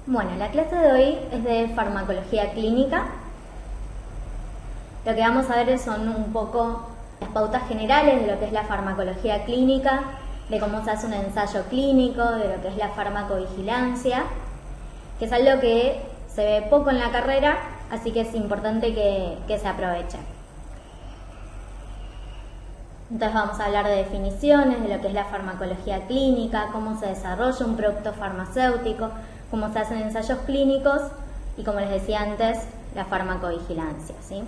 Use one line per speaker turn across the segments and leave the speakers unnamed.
Bueno, la clase de hoy es de farmacología clínica. Lo que vamos a ver son un poco las pautas generales de lo que es la farmacología clínica, de cómo se hace un ensayo clínico, de lo que es la farmacovigilancia, que es algo que se ve poco en la carrera, así que es importante que se aproveche. Entonces vamos a hablar de definiciones, de lo que es la farmacología clínica, cómo se desarrolla un producto farmacéutico, cómo se hacen ensayos clínicos y, como les decía antes, la farmacovigilancia, ¿sí?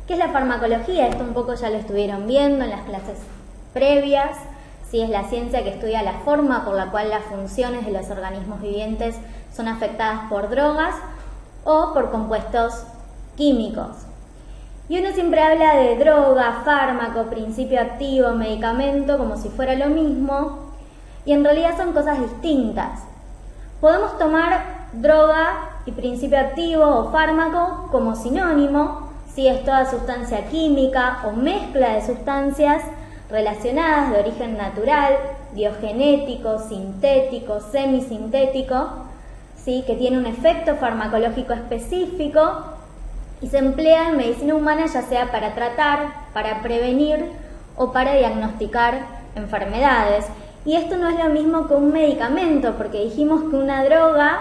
¿Qué es la farmacología? Esto un poco ya lo estuvieron viendo en las clases previas. ¿Sí? Es la ciencia que estudia la forma por la cual las funciones de los organismos vivientes son afectadas por drogas o por compuestos químicos. Y uno siempre habla de droga, fármaco, principio activo, medicamento, como si fuera lo mismo, y en realidad son cosas distintas. Podemos tomar droga y principio activo o fármaco como sinónimo, si es toda sustancia química o mezcla de sustancias relacionadas de origen natural, biogenético, sintético, semisintético, ¿sí? Que tiene un efecto farmacológico específico y se emplea en medicina humana ya sea para tratar, para prevenir o para diagnosticar enfermedades. Y esto no es lo mismo que un medicamento, porque dijimos que una droga,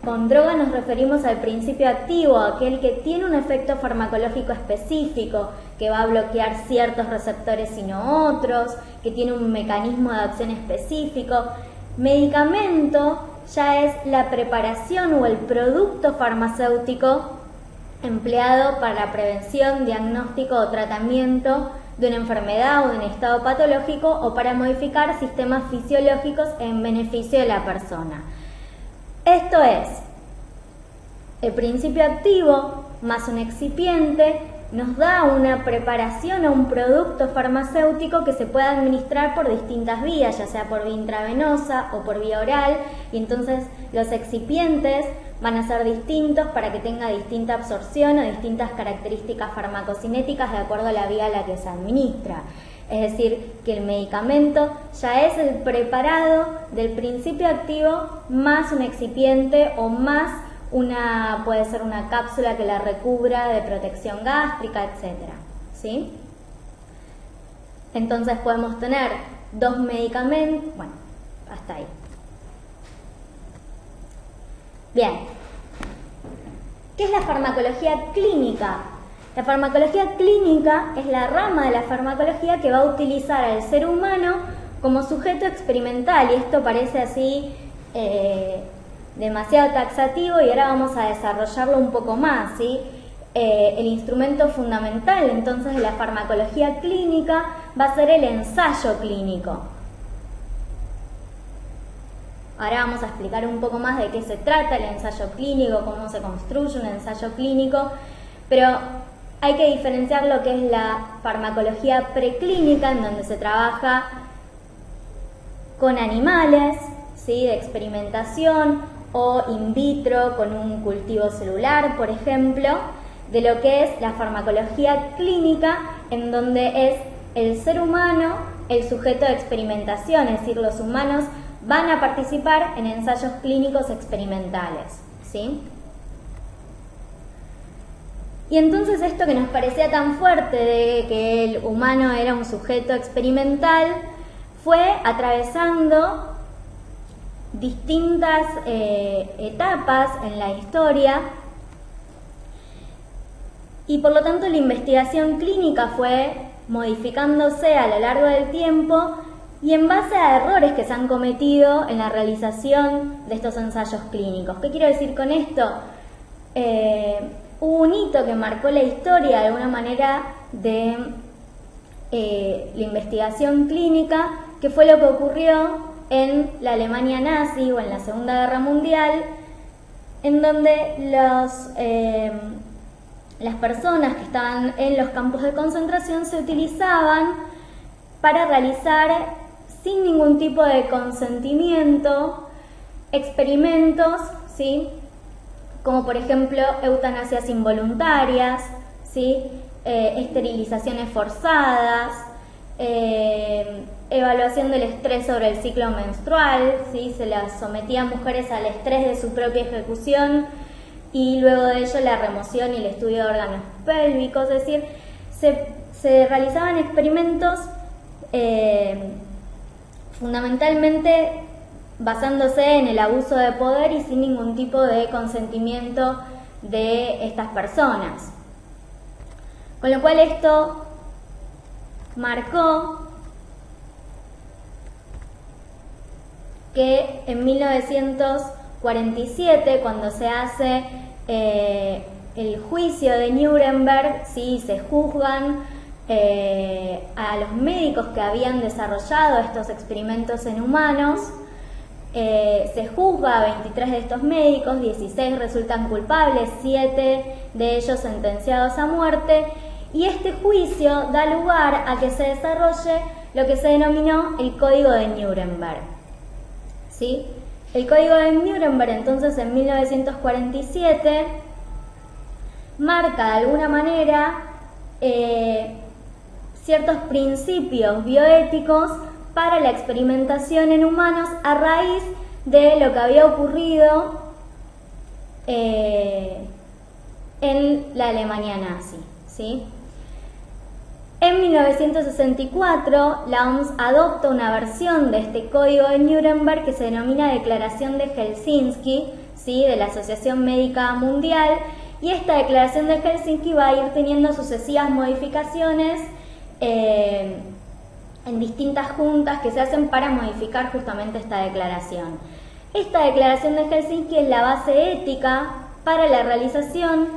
con droga nos referimos al principio activo, aquel que tiene un efecto farmacológico específico, que va a bloquear ciertos receptores y no otros, que tiene un mecanismo de acción específico. Medicamento ya es la preparación o el producto farmacéutico empleado para la prevención, diagnóstico o tratamiento de una enfermedad o de un estado patológico o para modificar sistemas fisiológicos en beneficio de la persona. Esto es, el principio activo más un excipiente nos da una preparación o un producto farmacéutico que se puede administrar por distintas vías, ya sea por vía intravenosa o por vía oral, y entonces los excipientes van a ser distintos para que tenga distinta absorción o distintas características farmacocinéticas de acuerdo a la vía a la que se administra. Es decir, que el medicamento ya es el preparado del principio activo más un excipiente o más puede ser una cápsula que la recubra de protección gástrica, etc. ¿Sí? Entonces podemos tener dos medicamentos, bueno, hasta ahí. Bien, ¿qué es la farmacología clínica? La farmacología clínica es la rama de la farmacología que va a utilizar al ser humano como sujeto experimental, y esto parece así demasiado taxativo y ahora vamos a desarrollarlo un poco más, ¿sí? El instrumento fundamental entonces de la farmacología clínica va a ser el ensayo clínico. Ahora vamos a explicar un poco más de qué se trata el ensayo clínico, cómo se construye un ensayo clínico, pero hay que diferenciar lo que es la farmacología preclínica, en donde se trabaja con animales, ¿sí? De experimentación, o in vitro con un cultivo celular, por ejemplo, de lo que es la farmacología clínica, en donde es el ser humano el sujeto de experimentación, es decir, los humanos van a participar en ensayos clínicos experimentales, ¿sí? Y entonces esto que nos parecía tan fuerte de que el humano era un sujeto experimental fue atravesando distintas etapas en la historia, y por lo tanto la investigación clínica fue modificándose a lo largo del tiempo y en base a errores que se han cometido en la realización de estos ensayos clínicos. ¿Qué quiero decir con esto? Hubo un hito que marcó la historia de alguna manera de la investigación clínica, que fue lo que ocurrió en la Alemania nazi o en la Segunda Guerra Mundial, en donde las personas que estaban en los campos de concentración se utilizaban para realizar sin ningún tipo de consentimiento experimentos, ¿sí? Como por ejemplo eutanasias involuntarias, ¿sí? Esterilizaciones forzadas, evaluación del estrés sobre el ciclo menstrual, ¿sí? Se las sometía a mujeres al estrés de su propia ejecución y luego de ello la remoción y el estudio de órganos pélvicos, es decir, se realizaban experimentos fundamentalmente basándose en el abuso de poder y sin ningún tipo de consentimiento de estas personas. Con lo cual esto marcó que en 1947, cuando se hace el juicio de Nuremberg, ¿sí? Se juzgan a los médicos que habían desarrollado estos experimentos en humanos. Se juzga a 23 de estos médicos, 16 resultan culpables, 7 de ellos sentenciados a muerte, y este juicio da lugar a que se desarrolle lo que se denominó el Código de Nuremberg. ¿Sí? El Código de Nuremberg, entonces, en 1947, marca de alguna manera ciertos principios bioéticos para la experimentación en humanos a raíz de lo que había ocurrido en la Alemania nazi, ¿sí? En 1964, la OMS adopta una versión de este Código de Nuremberg que se denomina Declaración de Helsinki, ¿sí? De la Asociación Médica Mundial, y esta Declaración de Helsinki va a ir teniendo sucesivas modificaciones en distintas juntas que se hacen para modificar justamente esta declaración. Esta Declaración de Helsinki es la base ética para la realización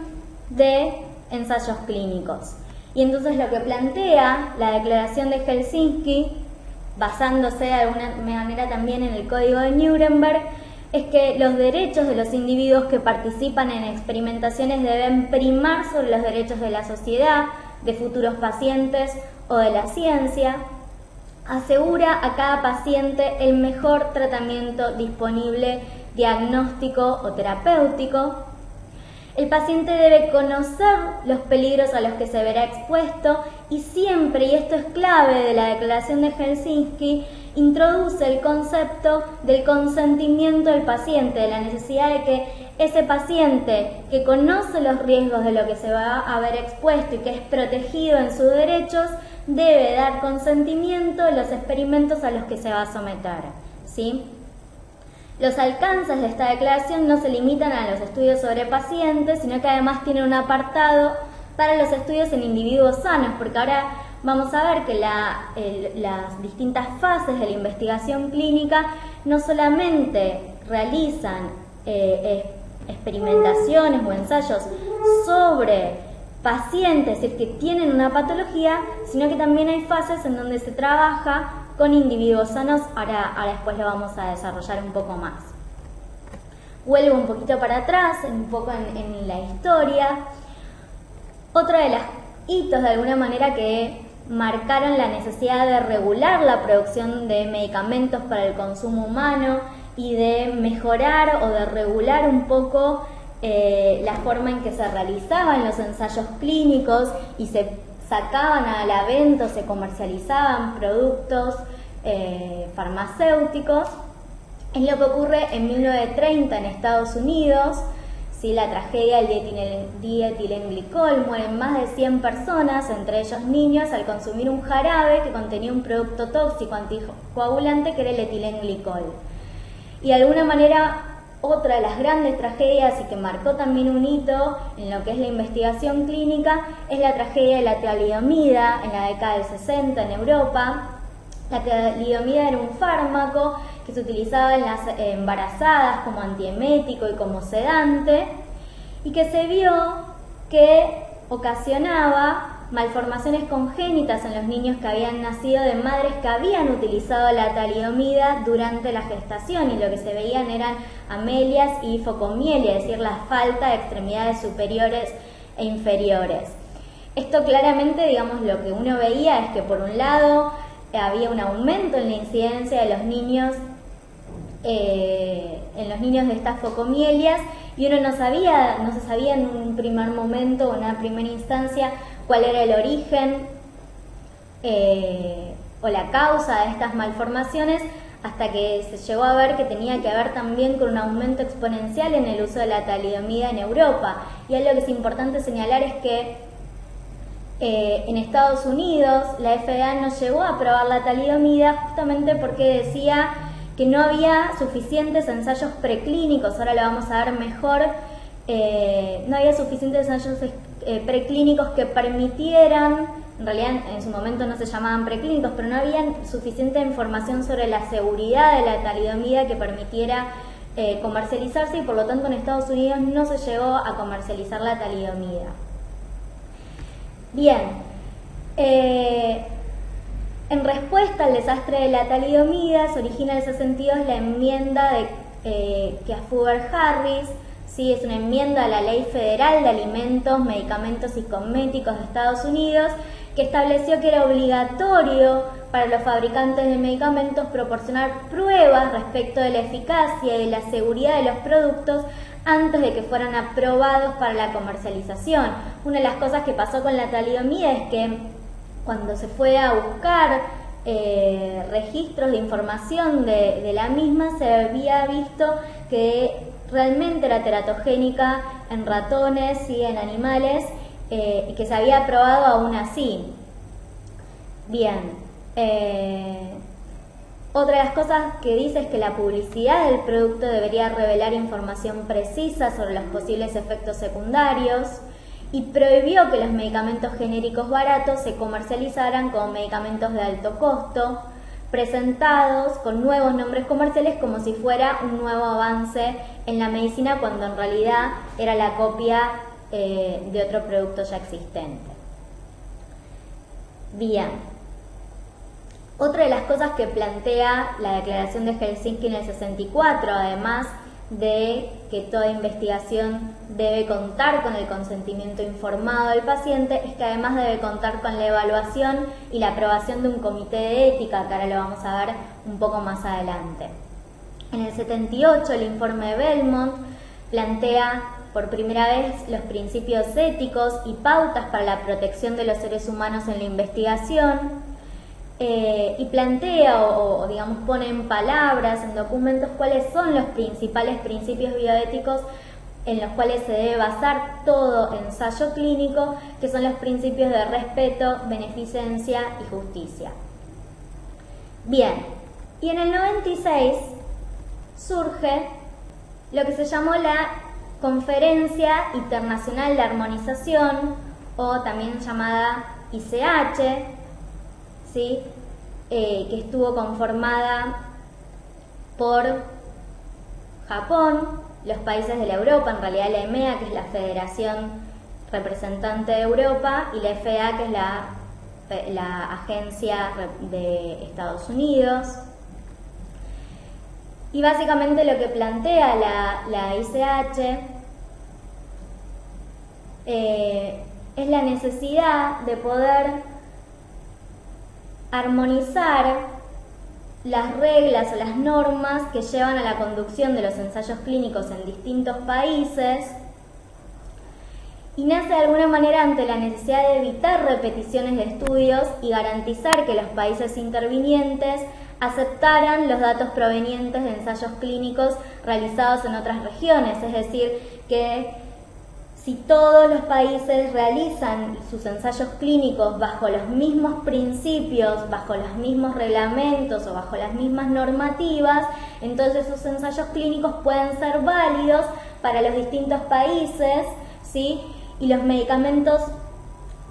de ensayos clínicos. Y entonces lo que plantea la Declaración de Helsinki, basándose de alguna manera también en el Código de Nuremberg, es que los derechos de los individuos que participan en experimentaciones deben primar sobre los derechos de la sociedad, de futuros pacientes o de la ciencia. Asegura a cada paciente el mejor tratamiento disponible, diagnóstico o terapéutico. El paciente debe conocer los peligros a los que se verá expuesto y siempre, y esto es clave de la Declaración de Helsinki, introduce el concepto del consentimiento del paciente, de la necesidad de que ese paciente que conoce los riesgos de lo que se va a ver expuesto y que es protegido en sus derechos, debe dar consentimiento en los experimentos a los que se va a someter, ¿sí? Los alcances de esta declaración no se limitan a los estudios sobre pacientes, sino que además tiene un apartado para los estudios en individuos sanos, porque ahora vamos a ver que las distintas fases de la investigación clínica no solamente realizan experimentaciones o ensayos sobre pacientes, es decir, que tienen una patología, sino que también hay fases en donde se trabaja con individuos sanos. Ahora después lo vamos a desarrollar un poco más. Vuelvo un poquito para atrás, un poco en la historia. Otro de los hitos de alguna manera que marcaron la necesidad de regular la producción de medicamentos para el consumo humano y de mejorar o de regular un poco la forma en que se realizaban los ensayos clínicos y se sacaban a la venta o se comercializaban productos farmacéuticos, es lo que ocurre en 1930 en Estados Unidos. ¿Sí? La tragedia del dietilenglicol, mueren más de 100 personas, entre ellos niños, al consumir un jarabe que contenía un producto tóxico anticoagulante que era el etilenglicol. Y de alguna manera, otra de las grandes tragedias y que marcó también un hito en lo que es la investigación clínica es la tragedia de la talidomida en la década del 60 en Europa. La talidomida era un fármaco que se utilizaba en las embarazadas como antiemético y como sedante, y que se vio que ocasionaba malformaciones congénitas en los niños que habían nacido de madres que habían utilizado la talidomida durante la gestación, y lo que se veían eran amelias y focomielia, es decir, la falta de extremidades superiores e inferiores. Esto claramente, digamos, lo que uno veía es que por un lado había un aumento en la incidencia de los niños de estas focomielias, y uno no se sabía en un primer momento o en una primera instancia cuál era el origen o la causa de estas malformaciones, hasta que se llegó a ver que tenía que ver también con un aumento exponencial en el uso de la talidomida en Europa. Y algo que es importante señalar es que en Estados Unidos la FDA no llegó a aprobar la talidomida justamente porque decía que no había suficientes ensayos preclínicos, ahora lo vamos a ver mejor, no había suficientes ensayos preclínicos que permitieran, en realidad en su momento no se llamaban preclínicos, pero no había suficiente información sobre la seguridad de la talidomida que permitiera comercializarse, y por lo tanto en Estados Unidos no se llegó a comercializar la talidomida. Bien, en respuesta al desastre de la talidomida se origina en ese sentido la enmienda de Kefauver-Harris. Sí, es una enmienda a la Ley Federal de Alimentos, Medicamentos y Cosméticos de Estados Unidos, que estableció que era obligatorio para los fabricantes de medicamentos proporcionar pruebas respecto de la eficacia y de la seguridad de los productos antes de que fueran aprobados para la comercialización. Una de las cosas que pasó con la talidomida es que cuando se fue a buscar registros de información de la misma, se había visto que realmente era teratogénica en ratones y en animales, y que se había probado aún así. Bien, otra de las cosas que dice es que la publicidad del producto debería revelar información precisa sobre los posibles efectos secundarios, y prohibió que los medicamentos genéricos baratos se comercializaran como medicamentos de alto costo, presentados con nuevos nombres comerciales como si fuera un nuevo avance en la medicina, cuando en realidad era la copia de otro producto ya existente. Bien, otra de las cosas que plantea la Declaración de Helsinki en el 64, además de que toda investigación debe contar con el consentimiento informado del paciente, es que además debe contar con la evaluación y la aprobación de un comité de ética, que ahora lo vamos a ver un poco más adelante. En el 78, el informe Belmont plantea por primera vez los principios éticos y pautas para la protección de los seres humanos en la investigación, y plantea o digamos pone en palabras, en documentos, cuáles son los principales principios bioéticos en los cuales se debe basar todo ensayo clínico, que son los principios de respeto, beneficencia y justicia. Bien, y en el 96 surge lo que se llamó la Conferencia Internacional de Armonización, o también llamada ICH, ¿sí? Que estuvo conformada por Japón, los países de la Europa, en realidad la EMEA, que es la Federación Representante de Europa, y la FDA, que es la Agencia de Estados Unidos. Y básicamente lo que plantea la ICH es la necesidad de poder armonizar las reglas o las normas que llevan a la conducción de los ensayos clínicos en distintos países, y nace de alguna manera ante la necesidad de evitar repeticiones de estudios y garantizar que los países intervinientes aceptaran los datos provenientes de ensayos clínicos realizados en otras regiones, es decir, que si todos los países realizan sus ensayos clínicos bajo los mismos principios, bajo los mismos reglamentos o bajo las mismas normativas, entonces esos ensayos clínicos pueden ser válidos para los distintos países, ¿sí? Y los medicamentos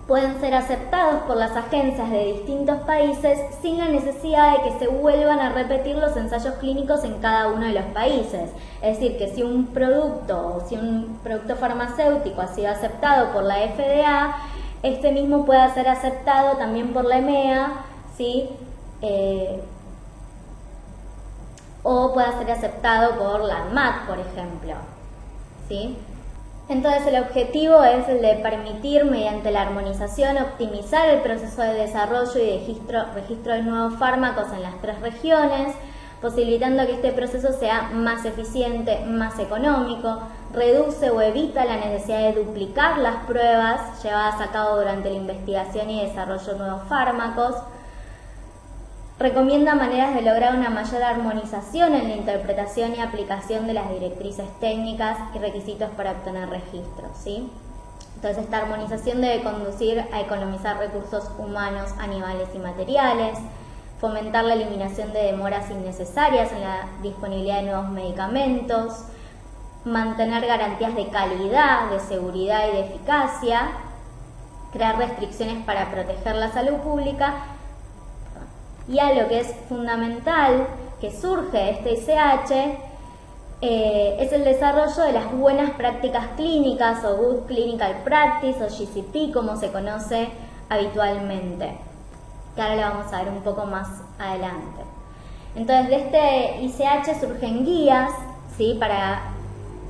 pueden ser aceptados por las agencias de distintos países sin la necesidad de que se vuelvan a repetir los ensayos clínicos en cada uno de los países. Es decir, que si un producto farmacéutico ha sido aceptado por la FDA, este mismo puede ser aceptado también por la EMEA, ¿sí? O puede ser aceptado por la ANMAT, por ejemplo, ¿sí? Entonces el objetivo es el de permitir, mediante la armonización, optimizar el proceso de desarrollo y registro de nuevos fármacos en las 3 regiones, posibilitando que este proceso sea más eficiente, más económico, reduce o evita la necesidad de duplicar las pruebas llevadas a cabo durante la investigación y desarrollo de nuevos fármacos, Recomienda maneras de lograr una mayor armonización en la interpretación y aplicación de las directrices técnicas y requisitos para obtener registros, ¿sí? Entonces, esta armonización debe conducir a economizar recursos humanos, animales y materiales, fomentar la eliminación de demoras innecesarias en la disponibilidad de nuevos medicamentos, mantener garantías de calidad, de seguridad y de eficacia, crear restricciones para proteger la salud pública, y a lo que es fundamental que surge de este ICH es el desarrollo de las buenas prácticas clínicas o Good Clinical Practice o GCP, como se conoce habitualmente, que ahora lo vamos a ver un poco más adelante. Entonces, de este ICH surgen guías, ¿sí?, para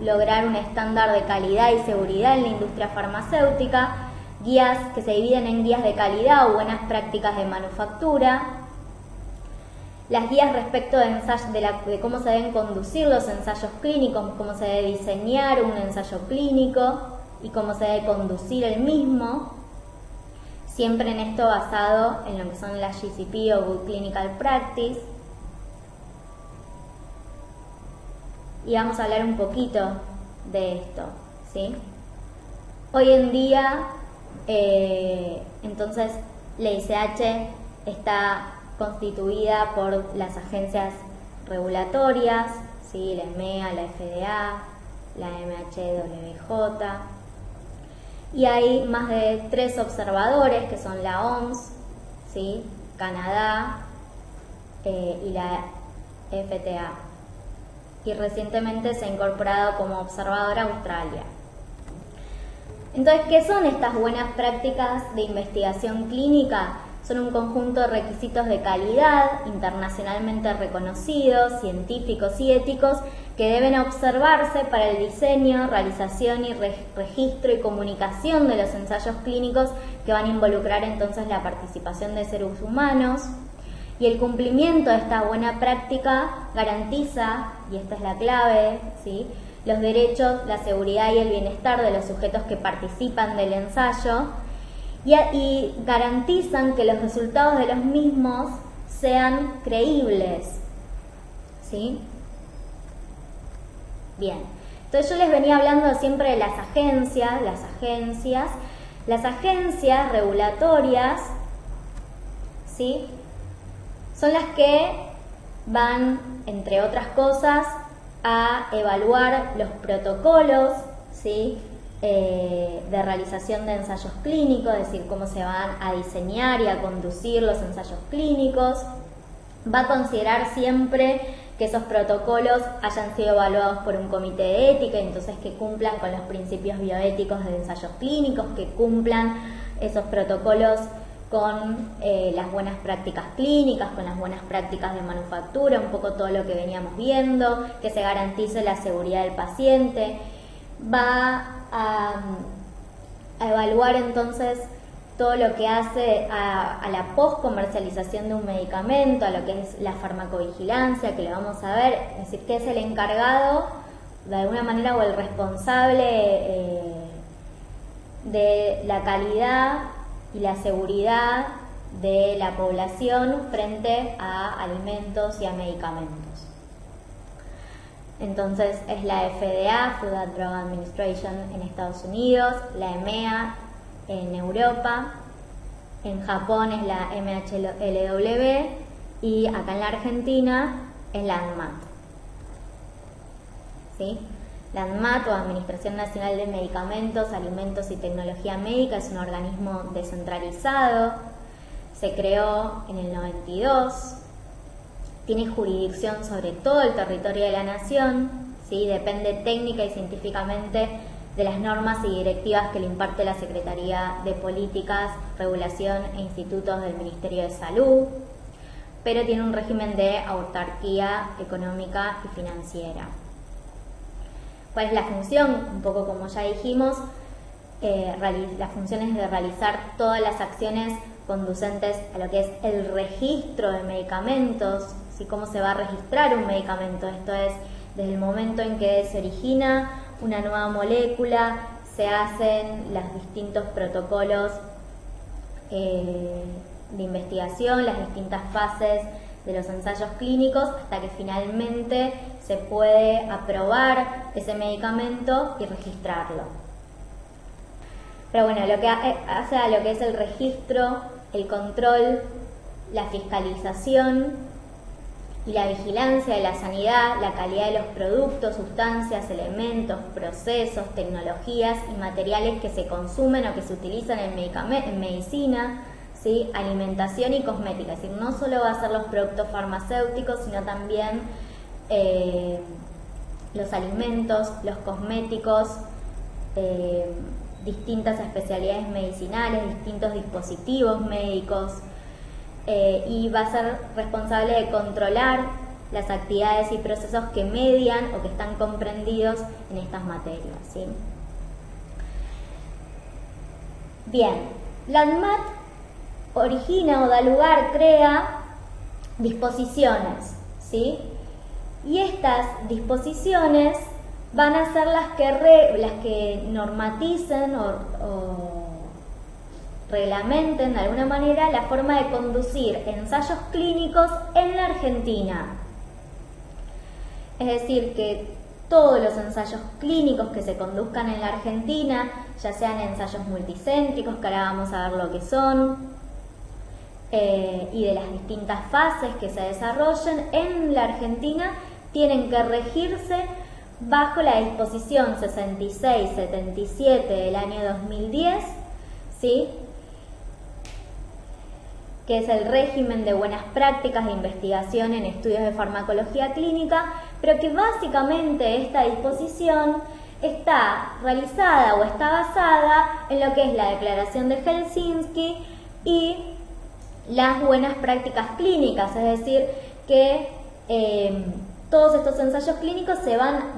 lograr un estándar de calidad y seguridad en la industria farmacéutica, guías que se dividen en guías de calidad o buenas prácticas de manufactura, las guías respecto de cómo se deben conducir los ensayos clínicos, cómo se debe diseñar un ensayo clínico y cómo se debe conducir el mismo, siempre en esto basado en lo que son las GCP o Good Clinical Practice. Y vamos a hablar un poquito de esto, ¿sí? Hoy en día, entonces, la ICH está constituida por las agencias regulatorias, ¿sí?, la EMEA, la FDA, la MHWJ, y hay más de 3 observadores que son la OMS, ¿sí?, Canadá y la FTA, y recientemente se ha incorporado como observadora Australia. Entonces, ¿qué son estas buenas prácticas de investigación clínica? Son un conjunto de requisitos de calidad internacionalmente reconocidos, científicos y éticos que deben observarse para el diseño, realización y registro y comunicación de los ensayos clínicos que van a involucrar entonces la participación de seres humanos. Y el cumplimiento de esta buena práctica garantiza, y esta es la clave, ¿sí?, los derechos, la seguridad y el bienestar de los sujetos que participan del ensayo, y garantizan que los resultados de los mismos sean creíbles, ¿sí? Bien, entonces yo les venía hablando siempre de las agencias regulatorias, ¿sí?, son las que van, entre otras cosas, a evaluar los protocolos, ¿sí?, de realización de ensayos clínicos, es decir, cómo se van a diseñar y a conducir los ensayos clínicos. Va a considerar siempre que esos protocolos hayan sido evaluados por un comité de ética, entonces que cumplan con los principios bioéticos de ensayos clínicos, que cumplan esos protocolos con las buenas prácticas clínicas, con las buenas prácticas de manufactura, un poco todo lo que veníamos viendo, que se garantice la seguridad del paciente. Va a evaluar entonces todo lo que hace a la post-comercialización de un medicamento, a lo que es la farmacovigilancia, que lo vamos a ver, es decir, que es el encargado, de alguna manera, o el responsable de la calidad y la seguridad de la población frente a alimentos y a medicamentos. Entonces es la FDA, Food and Drug Administration en Estados Unidos, la EMEA en Europa, en Japón es la MHLW y acá en la Argentina es la ANMAT. ¿Sí? La ANMAT, o Administración Nacional de Medicamentos, Alimentos y Tecnología Médica, es un organismo descentralizado, se creó en el 92, tiene jurisdicción sobre todo el territorio de la nación, ¿sí? Depende técnica y científicamente de las normas y directivas que le imparte la Secretaría de Políticas, Regulación e Institutos del Ministerio de Salud, pero tiene un régimen de autarquía económica y financiera. ¿Cuál es la función? Un poco como ya dijimos, la función es de realizar todas las acciones conducentes a lo que es el registro de medicamentos, ¿sí? Cómo se va a registrar un medicamento. Esto es, desde el momento en que se origina una nueva molécula, se hacen los distintos protocolos de investigación, las distintas fases de los ensayos clínicos hasta que finalmente se puede aprobar ese medicamento y registrarlo. Pero bueno, lo que hace a lo que es el registro, el control, la fiscalización y la vigilancia de la sanidad, la calidad de los productos, sustancias, elementos, procesos, tecnologías y materiales que se consumen o que se utilizan en medicina, ¿sí? Alimentación y cosmética. Es decir, no solo va a ser los productos farmacéuticos, sino también los alimentos, los cosméticos, distintas especialidades medicinales, distintos dispositivos médicos, y va a ser responsable de controlar las actividades y procesos que median o que están comprendidos en estas materias, ¿sí? Bien, la ANMAT origina o da lugar, crea disposiciones, ¿sí? Y estas disposiciones van a ser las que normaticen o reglamenten de alguna manera la forma de conducir ensayos clínicos en la Argentina. Es decir, que todos los ensayos clínicos que se conduzcan en la Argentina, ya sean ensayos multicéntricos, que ahora vamos a ver lo que son, y de las distintas fases que se desarrollen en la Argentina, tienen que regirse bajo la disposición 6677 del año 2010, ¿sí? Que es el régimen de buenas prácticas de investigación en estudios de farmacología clínica, pero que básicamente esta disposición está realizada o está basada en lo que es la Declaración de Helsinki y las buenas prácticas clínicas, es decir, que todos estos ensayos clínicos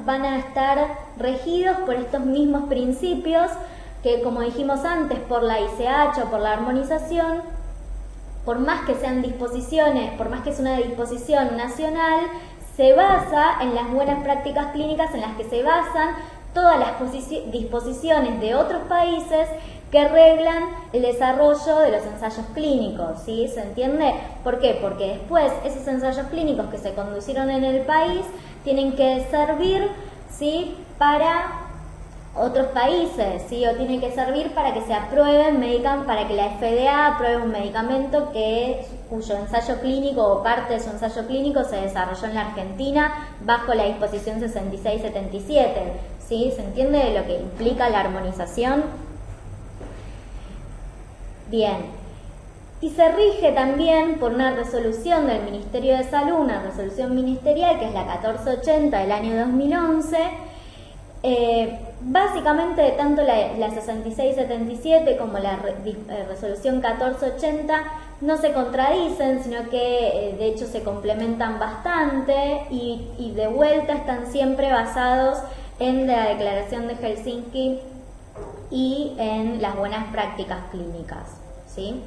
van a estar regidos por estos mismos principios que, como dijimos antes, por la ICH o por la armonización, por más que sean disposiciones, por más que es una disposición nacional, se basa en las buenas prácticas clínicas en las que se basan todas las disposiciones de otros países que reglan el desarrollo de los ensayos clínicos, ¿sí? ¿Se entiende? ¿Por qué? Porque después esos ensayos clínicos que se conducieron en el país tienen que servir, ¿sí?, para otros países, ¿sí? O tienen que servir para que se aprueben, para que la FDA apruebe un medicamento cuyo ensayo clínico o parte de su ensayo clínico se desarrolló en la Argentina bajo la disposición 6677, ¿sí? ¿Se entiende lo que implica la armonización? Bien, y se rige también por una resolución del Ministerio de Salud, una resolución ministerial que es la 1480 del año 2011. Básicamente, tanto la 6677 como la resolución 1480 no se contradicen, sino que de hecho se complementan bastante y de vuelta están siempre basados en la Declaración de Helsinki y en las buenas prácticas clínicas, ¿sí?